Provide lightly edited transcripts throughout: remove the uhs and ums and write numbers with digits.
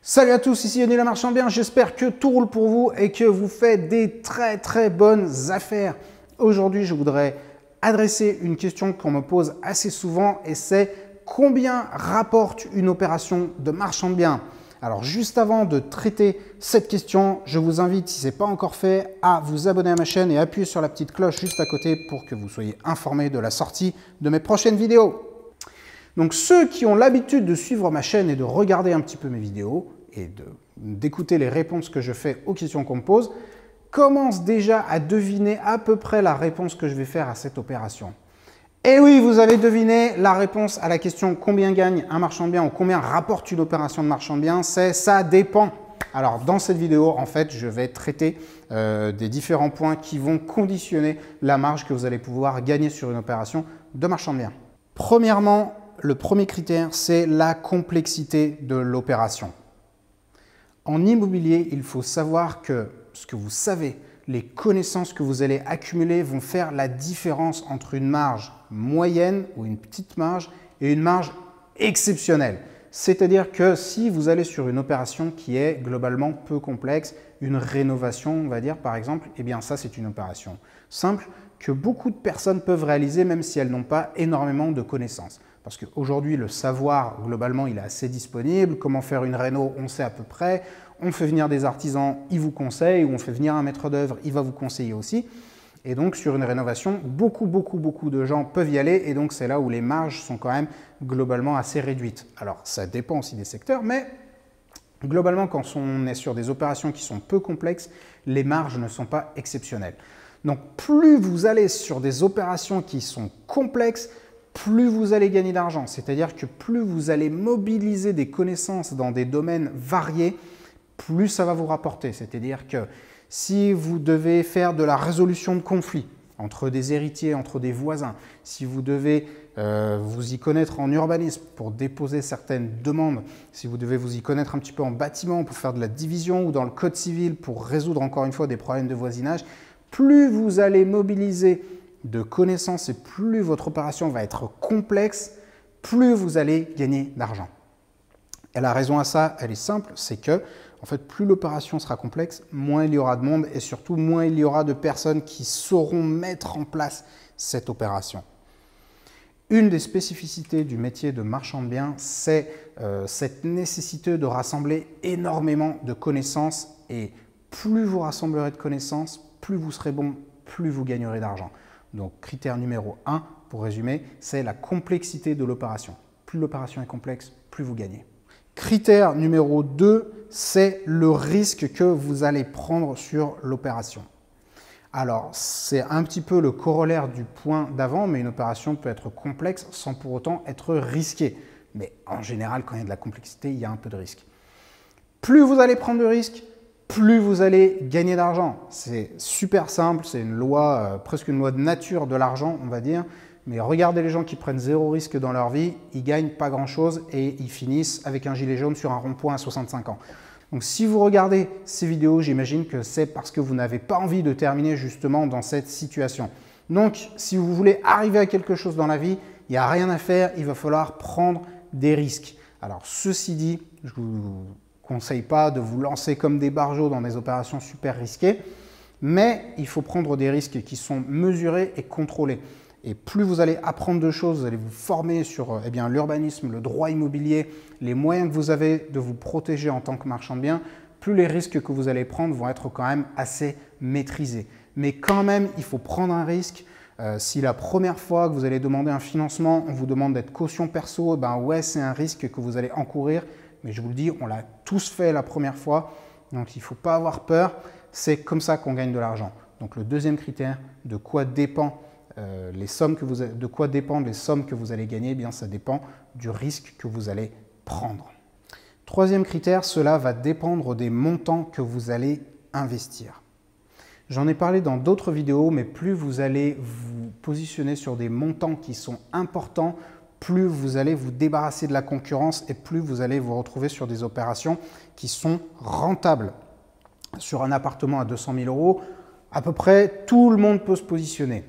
Salut à tous, ici Yannick Le Marchand Bien, j'espère que tout roule pour vous et que vous faites des très bonnes affaires. Aujourd'hui, je voudrais adresser une question qu'on me pose assez souvent et c'est combien rapporte une opération de marchand de biens? Alors juste avant de traiter cette question, je vous invite, si ce n'est pas encore fait, à vous abonner à ma chaîne et appuyer sur la petite cloche juste à côté pour que vous soyez informés de la sortie de mes prochaines vidéos. Donc ceux qui ont l'habitude de suivre ma chaîne et de regarder un petit peu mes vidéos et d'écouter les réponses que je fais aux questions qu'on me pose, commencent déjà à deviner à peu près la réponse que je vais faire à cette opération. Et oui, vous avez deviné la réponse à la question combien gagne un marchand de biens ou combien rapporte une opération de marchand de biens, c'est ça dépend. Alors dans cette vidéo, en fait, je vais traiter des différents points qui vont conditionner la marge que vous allez pouvoir gagner sur une opération de marchand de biens. Premièrement, le premier critère, c'est la complexité de l'opération. En immobilier, il faut savoir que ce que vous savez, les connaissances que vous allez accumuler vont faire la différence entre une marge moyenne ou une petite marge et une marge exceptionnelle. C'est-à-dire que si vous allez sur une opération qui est globalement peu complexe, une rénovation, on va dire par exemple, eh bien ça c'est une opération simple que beaucoup de personnes peuvent réaliser même si elles n'ont pas énormément de connaissances. Parce qu'aujourd'hui, le savoir, globalement, il est assez disponible. Comment faire une réno, on sait à peu près. On fait venir des artisans, ils vous conseillent. Ou on fait venir un maître d'œuvre, il va vous conseiller aussi. Et donc, sur une rénovation, beaucoup de gens peuvent y aller. Et donc, c'est là où les marges sont quand même globalement assez réduites. Alors, ça dépend aussi des secteurs, mais globalement, quand on est sur des opérations qui sont peu complexes, les marges ne sont pas exceptionnelles. Donc, plus vous allez sur des opérations qui sont complexes, plus vous allez gagner d'argent. C'est-à-dire que plus vous allez mobiliser des connaissances dans des domaines variés, plus ça va vous rapporter. C'est-à-dire que si vous devez faire de la résolution de conflits entre des héritiers, entre des voisins, si vous devez vous y connaître en urbanisme pour déposer certaines demandes, si vous devez vous y connaître un petit peu en bâtiment pour faire de la division ou dans le code civil pour résoudre encore une fois des problèmes de voisinage, plus vous allez mobiliser de connaissances et plus votre opération va être complexe, plus vous allez gagner d'argent. Et la raison à ça, elle est simple, c'est que en fait, plus l'opération sera complexe, moins il y aura de monde et surtout moins il y aura de personnes qui sauront mettre en place cette opération. Une des spécificités du métier de marchand de biens, c'est cette nécessité de rassembler énormément de connaissances et plus vous rassemblerez de connaissances, plus vous serez bon, plus vous gagnerez d'argent. Donc, critère numéro 1, pour résumer, c'est la complexité de l'opération. Plus l'opération est complexe, plus vous gagnez. Critère numéro 2, c'est le risque que vous allez prendre sur l'opération. Alors, c'est un petit peu le corollaire du point d'avant, mais une opération peut être complexe sans pour autant être risquée. Mais en général, quand il y a de la complexité, il y a un peu de risque. Plus vous allez prendre de risques, plus vous allez gagner d'argent. C'est super simple, c'est une loi, presque une loi de nature de l'argent, on va dire. Mais regardez les gens qui prennent zéro risque dans leur vie, ils gagnent pas grand-chose et ils finissent avec un gilet jaune sur un rond-point à 65 ans. Donc si vous regardez ces vidéos, j'imagine que c'est parce que vous n'avez pas envie de terminer justement dans cette situation. Donc si vous voulez arriver à quelque chose dans la vie, il n'y a rien à faire, il va falloir prendre des risques. Alors ceci dit, je vous conseille pas de vous lancer comme des barjots dans des opérations super risquées, mais il faut prendre des risques qui sont mesurés et contrôlés. Et plus vous allez apprendre de choses, vous allez vous former sur l'urbanisme, le droit immobilier, les moyens que vous avez de vous protéger en tant que marchand de biens, plus les risques que vous allez prendre vont être quand même assez maîtrisés. Mais quand même, il faut prendre un risque. Si la première fois que vous allez demander un financement, on vous demande d'être caution perso, ben ouais, c'est un risque que vous allez encourir. Mais je vous le dis, on l'a tous fait la première fois, donc il ne faut pas avoir peur. C'est comme ça qu'on gagne de l'argent. Donc le deuxième critère, de quoi dépendent les sommes que vous allez gagner, eh bien, ça dépend du risque que vous allez prendre. Troisième critère, cela va dépendre des montants que vous allez investir. J'en ai parlé dans d'autres vidéos, mais plus vous allez vous positionner sur des montants qui sont importants, plus vous allez vous débarrasser de la concurrence et plus vous allez vous retrouver sur des opérations qui sont rentables. Sur un appartement à 200 000 €, à peu près tout le monde peut se positionner.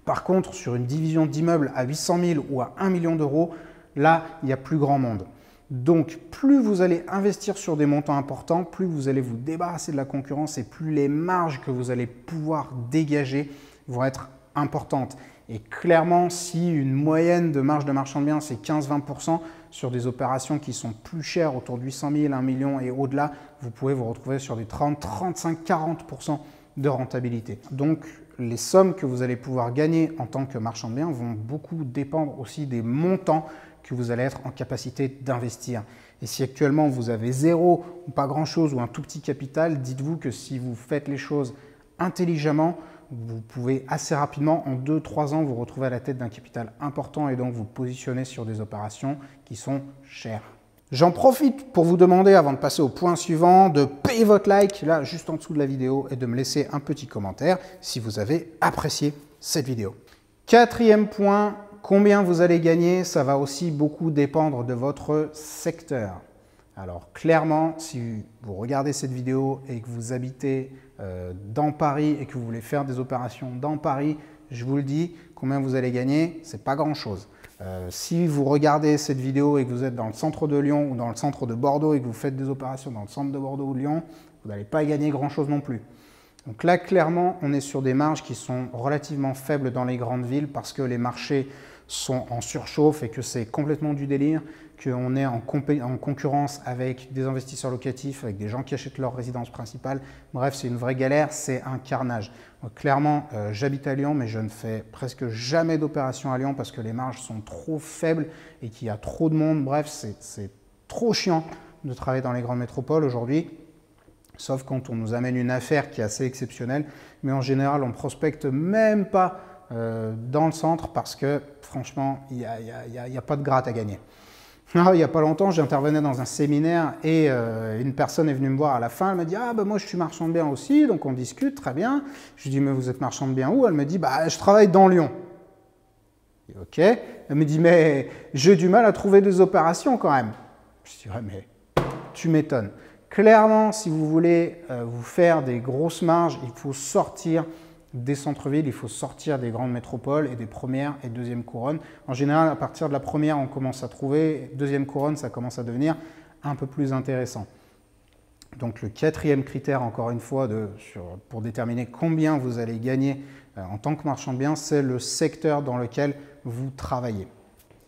Par contre, sur une division d'immeubles à 800 000 ou à 1 million d'euros, là, il n'y a plus grand monde. Donc, plus vous allez investir sur des montants importants, plus vous allez vous débarrasser de la concurrence et plus les marges que vous allez pouvoir dégager vont être importantes. Et clairement, si une moyenne de marge de marchand de biens, c'est 15-20% sur des opérations qui sont plus chères, autour de 800 000, 1 million et au-delà, vous pouvez vous retrouver sur des 30, 35, 40% de rentabilité. Donc, les sommes que vous allez pouvoir gagner en tant que marchand de biens vont beaucoup dépendre aussi des montants que vous allez être en capacité d'investir. Et si actuellement vous avez zéro ou pas grand-chose ou un tout petit capital, dites-vous que si vous faites les choses intelligemment, vous pouvez assez rapidement, en 2-3 ans, vous retrouver à la tête d'un capital important et donc vous positionner sur des opérations qui sont chères. J'en profite pour vous demander, avant de passer au point suivant, de payer votre like, là, juste en dessous de la vidéo, et de me laisser un petit commentaire si vous avez apprécié cette vidéo. Quatrième point, combien vous allez gagner, ça va aussi beaucoup dépendre de votre secteur. Alors clairement, si vous regardez cette vidéo et que vous habitez dans Paris et que vous voulez faire des opérations dans Paris, je vous le dis, combien vous allez gagner, c'est pas grand-chose. Si vous regardez cette vidéo et que vous êtes dans le centre de Lyon ou dans le centre de Bordeaux et que vous faites des opérations dans le centre de Bordeaux ou Lyon, vous n'allez pas gagner grand-chose non plus. Donc là, clairement, on est sur des marges qui sont relativement faibles dans les grandes villes parce que les marchés sont en surchauffe et que c'est complètement du délire, qu'on est en concurrence avec des investisseurs locatifs, avec des gens qui achètent leur résidence principale. Bref, c'est une vraie galère, c'est un carnage. Donc, clairement, j'habite à Lyon, mais je ne fais presque jamais d'opération à Lyon parce que les marges sont trop faibles et qu'il y a trop de monde. Bref, c'est trop chiant de travailler dans les grandes métropoles aujourd'hui. Sauf quand on nous amène une affaire qui est assez exceptionnelle. Mais en général, on ne prospecte même pas dans le centre parce que franchement, il n'y a pas de gratte à gagner. Alors, il n'y a pas longtemps, j'intervenais dans un séminaire et une personne est venue me voir à la fin. Elle m'a dit « Ah, ben moi, je suis marchand de biens aussi. » Donc, on discute, très bien. Je lui dis « Mais vous êtes marchand de biens où ?» Elle me dit « Bah, je travaille dans Lyon. » Ok. Elle me dit « Mais j'ai du mal à trouver des opérations quand même. » Je dis « Ouais, mais tu m'étonnes. » Clairement, si vous voulez vous faire des grosses marges, il faut sortir des centres-villes, il faut sortir des grandes métropoles et des premières et deuxièmes couronnes. En général, à partir de la première, on commence à trouver. Deuxième couronne, ça commence à devenir un peu plus intéressant. Donc le quatrième critère, encore une fois, pour déterminer combien vous allez gagner en tant que marchand de biens, c'est le secteur dans lequel vous travaillez.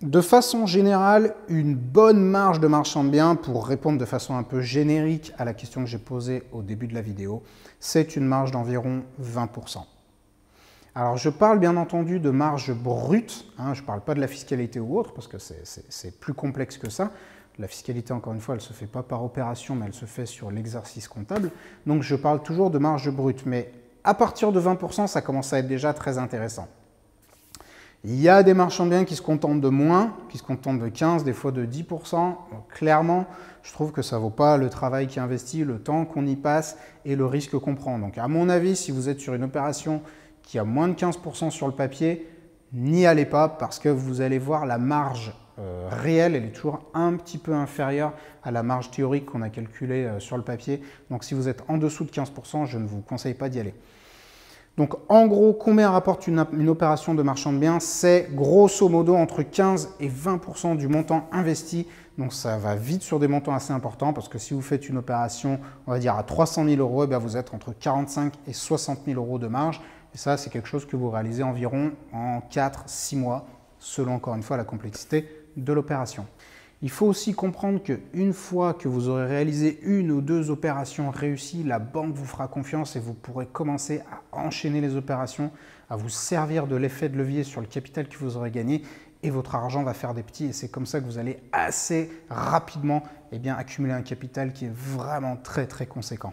De façon générale, une bonne marge de marchand de biens, pour répondre de façon un peu générique à la question que j'ai posée au début de la vidéo, c'est une marge d'environ 20%. Alors, je parle bien entendu de marge brute, hein, je ne parle pas de la fiscalité ou autre, parce que c'est plus complexe que ça. La fiscalité, encore une fois, elle ne se fait pas par opération, mais elle se fait sur l'exercice comptable. Donc, je parle toujours de marge brute, mais à partir de 20%, ça commence à être déjà très intéressant. Il y a des marchands de biens qui se contentent de moins, qui se contentent de 15, des fois de 10%. Donc, clairement, je trouve que ça ne vaut pas le travail qui est investi, le temps qu'on y passe et le risque qu'on prend. Donc, à mon avis, si vous êtes sur une opération qui a moins de 15% sur le papier, n'y allez pas parce que vous allez voir la marge réelle, elle est toujours un petit peu inférieure à la marge théorique qu'on a calculée sur le papier. Donc, si vous êtes en dessous de 15%, je ne vous conseille pas d'y aller. Donc, en gros, combien rapporte une opération de marchand de biens? C'est grosso modo entre 15 et 20% du montant investi. Donc, ça va vite sur des montants assez importants parce que si vous faites une opération, on va dire à 300 000 euros, eh bien, vous êtes entre 45 et 60 000 euros de marge. Et ça, c'est quelque chose que vous réalisez environ en 4-6 mois, selon encore une fois la complexité de l'opération. Il faut aussi comprendre qu'une fois que vous aurez réalisé une ou deux opérations réussies, la banque vous fera confiance et vous pourrez commencer à enchaîner les opérations, à vous servir de l'effet de levier sur le capital que vous aurez gagné et votre argent va faire des petits. Et c'est comme ça que vous allez assez rapidement accumuler un capital qui est vraiment très très conséquent.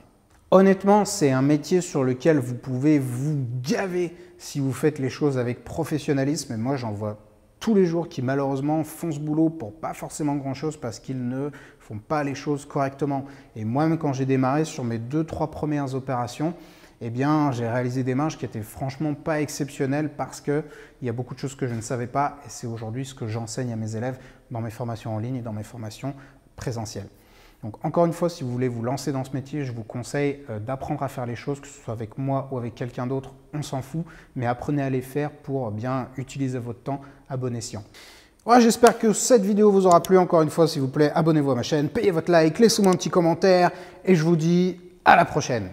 Honnêtement, c'est un métier sur lequel vous pouvez vous gaver si vous faites les choses avec professionnalisme. Et moi, j'en vois tous les jours qui malheureusement font ce boulot pour pas forcément grand-chose parce qu'ils ne font pas les choses correctement. Et moi-même, quand j'ai démarré sur mes 2-3 premières opérations, eh bien, j'ai réalisé des marges qui étaient franchement pas exceptionnelles parce qu'il y a beaucoup de choses que je ne savais pas et c'est aujourd'hui ce que j'enseigne à mes élèves dans mes formations en ligne et dans mes formations présentielles. Donc, encore une fois, si vous voulez vous lancer dans ce métier, je vous conseille d'apprendre à faire les choses, que ce soit avec moi ou avec quelqu'un d'autre, on s'en fout, mais apprenez à les faire pour bien utiliser votre temps à bon escient. Ouais, j'espère que cette vidéo vous aura plu. Encore une fois, s'il vous plaît, abonnez-vous à ma chaîne, payez votre like, laissez-moi un petit commentaire et je vous dis à la prochaine.